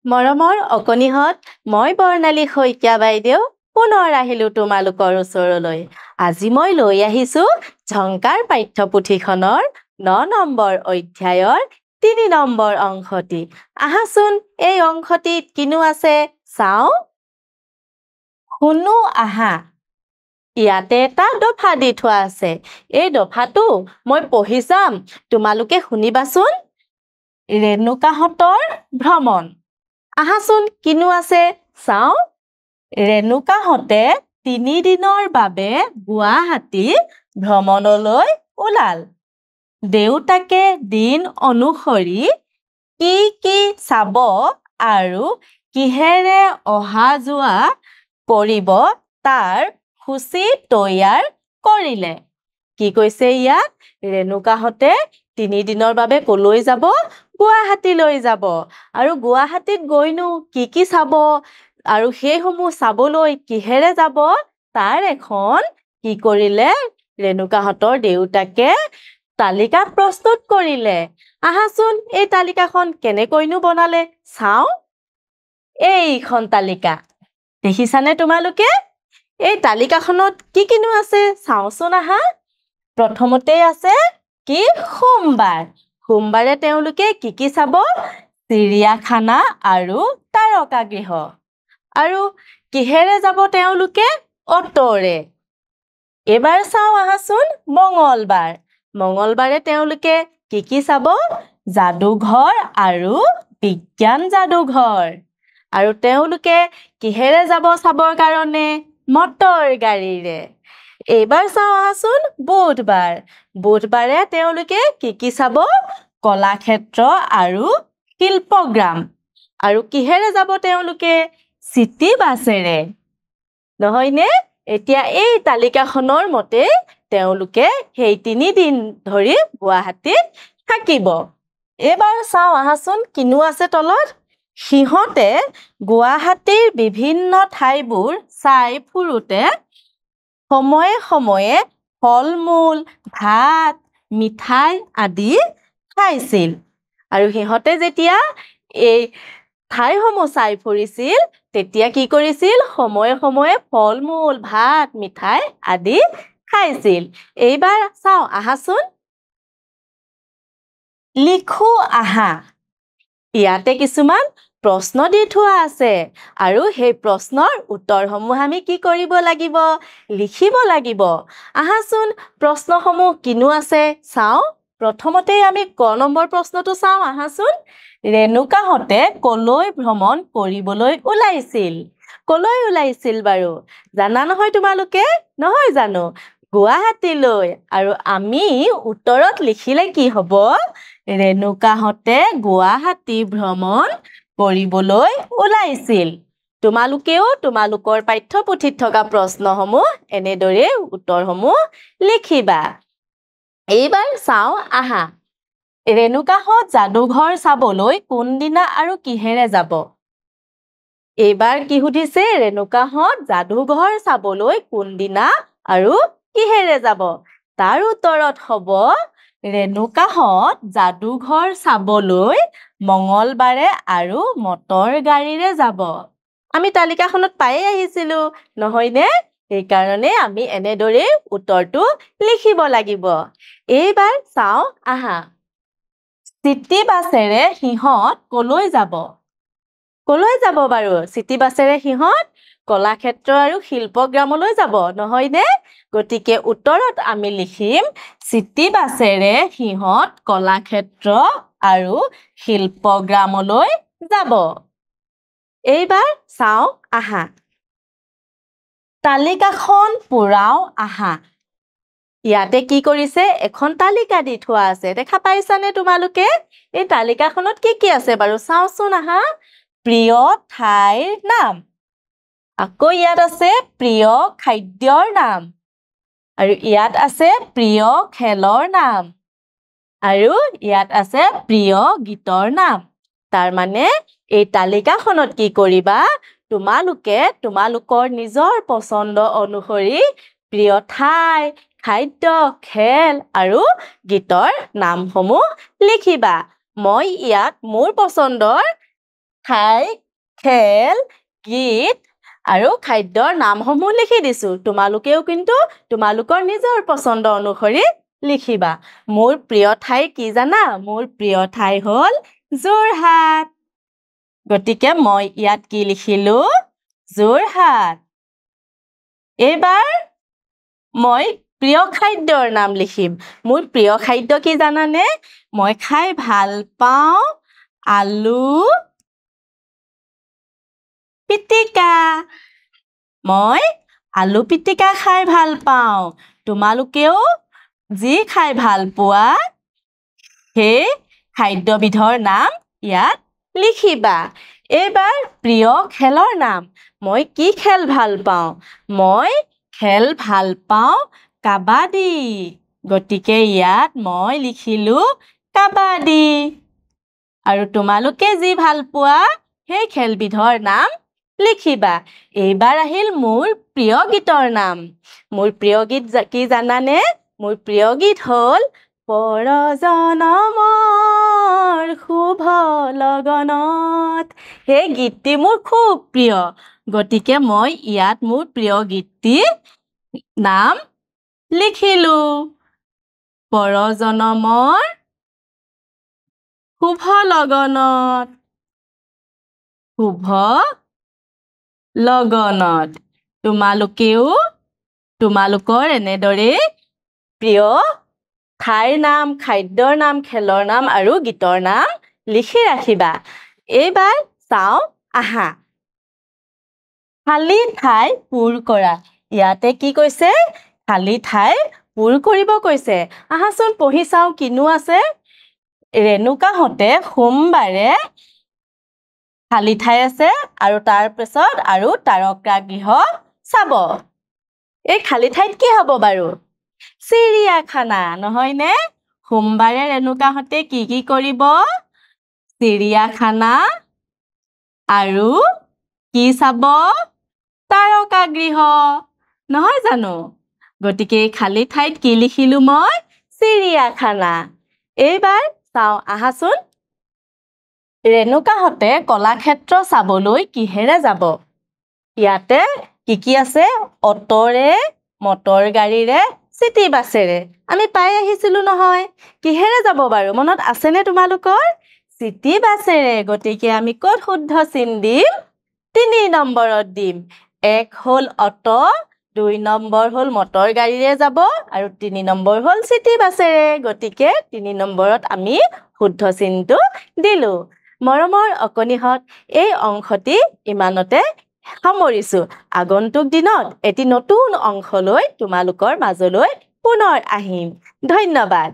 মৰমৰ অকণিহঁত, মই বৰ্ণালী শইকীয়া বাইদেউ পুনৰ আহিলোঁ তোমালোকৰ ওচৰলৈ। আজি মই লৈ আহিছোঁ ঝংকাৰ পাঠ্যপুথিখনৰ ৯ নম্বৰ অধ্যায়ৰ ৩ নম্বৰ অংশটি। আহাচোন এই অংশটিত কিনো আছে চাওঁ। শুনো আহা। ইয়াতে এটা দফা দি থোৱা আছে। এই দফাটো মই পঢ়ি যাম, তোমালোকে শুনিবাচোন। ৰেণুকাহঁতৰ ভ্ৰমণ। আহাচোন কিনো আছে চাওঁ। ৰেণুকাহঁতে ৩ দিনৰ বাবে গুৱাহাটী ভ্ৰমণলৈ ওলাল। দেউতাকে দিন অনুসৰি কি কি চাব আৰু কিহেৰে অহা যোৱা কৰিব তাৰ সূচী তৈয়াৰ কৰিলে। কি কৈছে ইয়াত? ৰেণুকাহঁতে ৩ দিনৰ বাবে কলৈ যাব? গুৱাহাটীলৈ যাব। আৰু গুৱাহাটীত গৈনো কি কি চাব আৰু সেইসমূহ চাবলৈ কিহেৰে যাব তাৰ এখন কি কৰিলে ৰেণুকাহঁতৰ দেউতাকে তালিকা প্ৰস্তুত কৰিলে। আহাচোন এই তালিকাখন কেনেকৈনো বনালে চাওঁ। এইখন তালিকা দেখিছানে তোমালোকে? এই তালিকাখনত কি কিনো আছে চাওঁচোন আহা। প্ৰথমতে আছে কি সোমবাৰ। সোমবাৰে তেওঁলোকে কি কি চাব? চিৰিয়াখানা আৰু তাৰকাগৃহ। আৰু কিহেৰে যাব তেওঁলোকে? অটোৰে। এবাৰ চাওঁ আহাচোন মঙলবাৰ। মঙলবাৰে তেওঁলোকে কি কি চাব? যাদুঘৰ আৰু বিজ্ঞান যাদুঘৰ। আৰু তেওঁলোকে কিহেৰে যাব চাবৰ কাৰণে? মটৰ গাড়ীৰে। এইবাৰ চাওঁ আহাচোন বুধবাৰ। বুধবাৰে তেওঁলোকে কি কি চাব? কলাক্ষেত্ৰ আৰু শিল্পগ্ৰাম। আৰু কিহেৰে যাব তেওঁলোকে? চিটি বাছেৰে। নহয়নে? এতিয়া এই তালিকাখনৰ মতে তেওঁলোকে সেই ৩ দিন ধৰি গুৱাহাটীত থাকিব। এইবাৰ চাওঁ আহাচোন কিনো আছে তলত। সিহঁতে গুৱাহাটীৰ বিভিন্ন ঠাইবোৰ চাই ফুৰোতে সময়ে সময়ে ফল-মূল, ভাত, মিঠাই আদি খাইছিল। আৰু সিহঁতে যেতিয়া এই ঠাইসমূহ চাই ফুৰিছিল তেতিয়া কি কৰিছিল? সময়ে সময়ে ফল-মূল, ভাত, মিঠাই আদি খাইছিল। এইবাৰ চাওঁ আহাচোন। লিখো আহা। ইয়াতে কিছুমান প্ৰশ্ন দি থোৱা আছে আৰু সেই প্ৰশ্নৰ উত্তৰসমূহ আমি কি কৰিব লাগিব? লিখিব লাগিব। আহাচোন প্ৰশ্নসমূহ কিনো আছে চাওঁ। প্ৰথমতে আমি ক নম্বৰ প্ৰশ্নটো চাওঁ আহাচোন। ৰেণুকাহঁতে কলৈ ভ্ৰমণ কৰিবলৈ ওলাইছিল? কলৈ ওলাইছিল বাৰু? জানা নহয় তোমালোকে? নহয় জানো? গুৱাহাটীলৈ। আৰু আমি উত্তৰত লিখিলে কি হ'ব? ৰেণুকাহঁতে গুৱাহাটী ভ্ৰমণ কৰিবলৈ ওলাইছিল। তোমালোকেও তোমালোকৰ পাঠ্যপুথিত থকা প্ৰশ্নসমূহ এনেদৰে উত্তৰসমূহ লিখিবা। এইবাৰ চাওঁ আহা। ৰেণুকাহঁত যাদুঘৰ চাবলৈ কোনদিনা আৰু কিহেৰে যাব? এইবাৰ কি সুধিছে? ৰেণুকাহঁত যাদুঘৰ চাবলৈ কোনদিনা আৰু কিহেৰে যাব? তাৰ উত্তৰত হ'ব ৰেণুকাহঁত যাদুঘৰ চাবলৈ মঙলবাৰে আৰু মটৰ গাড়ীৰে যাব। আমি তালিকাখনত পায়ে আহিছিলোঁ, নহয়নে? সেইকাৰণে আমি এনেদৰে উত্তৰটো লিখিব লাগিব। এইবাৰ চাওঁ আহা। চিটি বাছেৰে সিহঁত কলৈ যাব? কলৈ যাব বাৰু? চিটি বাছেৰে সিহঁত কলাক্ষেত্ৰ আৰু শিল্পগ্ৰামলৈ যাব, নহয়নে? গতিকে উত্তৰত আমি লিখিম চিটি বাছেৰে সিহঁত কলাক্ষেত্ৰ আৰু শিল্পগ্ৰামলৈ যাব। এইবাৰ চাওঁ আহা। তালিকাখন পুৰাওঁ আহা। ইয়াতে কি কৰিছে? এখন তালিকা দি থোৱা আছে। দেখা পাইছানে তোমালোকে? এই তালিকাখনত কি কি আছে বাৰু চাওঁচোন আহা। প্ৰিয় ঠাইৰ নাম। আকৌ ইয়াত আছে প্ৰিয় খাদ্যৰ নাম। আৰু ইয়াত আছে প্ৰিয় খেলৰ নাম। আৰু ইয়াত আছে প্ৰিয় গীতৰ নাম। তাৰ মানে এই তালিকাখনত কি কৰিবা? তোমালোকে তোমালোকৰ নিজৰ পছন্দ অনুসৰি প্ৰিয় ঠাই, খাদ্য, খেল আৰু গীতৰ নামসমূহ লিখিবা। মই ইয়াত মোৰ পছন্দৰ ঠাই খেল গীত আৰু খাদ্যৰ নামসমূহ লিখি দিছো তোমালোকেও কিন্তু তোমালোকৰ নিজৰ পছন্দ অনুসৰি লিখিবা মোৰ প্ৰিয় ঠাই কি জানা মোৰ প্ৰিয় ঠাই হ'ল যোৰহাট গতিকে মই ইয়াত কি লিখিলো যোৰহাট এইবাৰ মই প্ৰিয় খাদ্যৰ নাম লিখিম মোৰ প্ৰিয় খাদ্য কি জানানে মই খাই ভাল পাওঁ আলু পিটিকা মই আলু পিটিকা খাই ভাল পাওঁ তোমালোকেও যি খাই ভাল পোৱা সেই খাদ্যবিধৰ নাম ইয়াত লিখিবা এইবাৰ প্ৰিয় খেলৰ নাম মই কি খেল ভাল পাওঁ মই খেল ভাল পাওঁ কাবাডী গতিকে ইয়াত মই লিখিলো কাবাডী আৰু তোমালোকে যি ভাল পোৱা সেই খেলবিধৰ নাম লিখিবা এইবাৰ আহিল মোৰ প্ৰিয় গীতৰ নাম মোৰ প্ৰিয় গীত কি জানানে মোৰ প্ৰিয় গীত হ'ল পৰজনমৰ শুভ লগনত সেই গীতটি মোৰ খুব প্ৰিয় গতিকে মই ইয়াত মোৰ প্ৰিয় গীতটিৰ নাম লিখিলো পৰজনমৰ শুভ লগনত শুভ লগনত তোমালোকেও তোমালোকৰ এনেদৰে প্ৰিয় ঠাইৰ নাম খাদ্যৰ নাম খেলৰ নাম আৰু গীতৰ নাম লিখি ৰাখিবা এইবাৰ চাওঁ আহা খালী ঠাই পূৰ কৰা ইয়াতে কি কৈছে খালী ঠাই পূৰ কৰিব কৈছে আহাচোন পঢ়ি চাওঁ কিনো আছে ৰেণুকাহঁতে সোমবাৰে খালী ঠাই আছে আৰু তাৰ পিছত আৰু তাৰকা গৃহ চাব এই খালী ঠাইত কি হ'ব বাৰু চিৰিয়াখানা নহয়নে সোমবাৰে ৰেণুকাহঁতে কি কৰিব চিৰিয়াখানা আৰু কি চাব তাৰকা গৃহ নহয় জানো গতিকে খালী ঠাইত কি লিখিলো মই চিৰিয়াখানা এইবাৰ চাওঁ আহাচোন ৰেণুকাহঁতে কলাক্ষেত্ৰ চাবলৈ কিহেৰে যাব ইয়াতে কি আছে অটৰে মটৰ গাড়ীৰে চিটি বাছেৰে আমি পাই আহিছিলো নহয় কিহেৰে যাব বাৰু মনত আছেনে তোমালোকৰ চিটি বাছেৰে গতিকে আমি ক'ত শুদ্ধ চিন দিম 3 নম্বৰত দিম এক হ'ল অটো 2 নম্বৰ হ'ল মটৰ গাড়ীৰে যাব আৰু 3 নম্বৰ হ'ল চিটি বাছেৰে গতিকে 3 নম্বৰত আমি শুদ্ধ চিনটো দিলো মৰমৰ অকনিহত এই অংশটি ইমানতে সামৰিছো আগন্তুক দিনত এটি নতুন অংশ লৈ তোমালোকৰ মাজলৈ পুনৰ আহিম ধন্যবাদ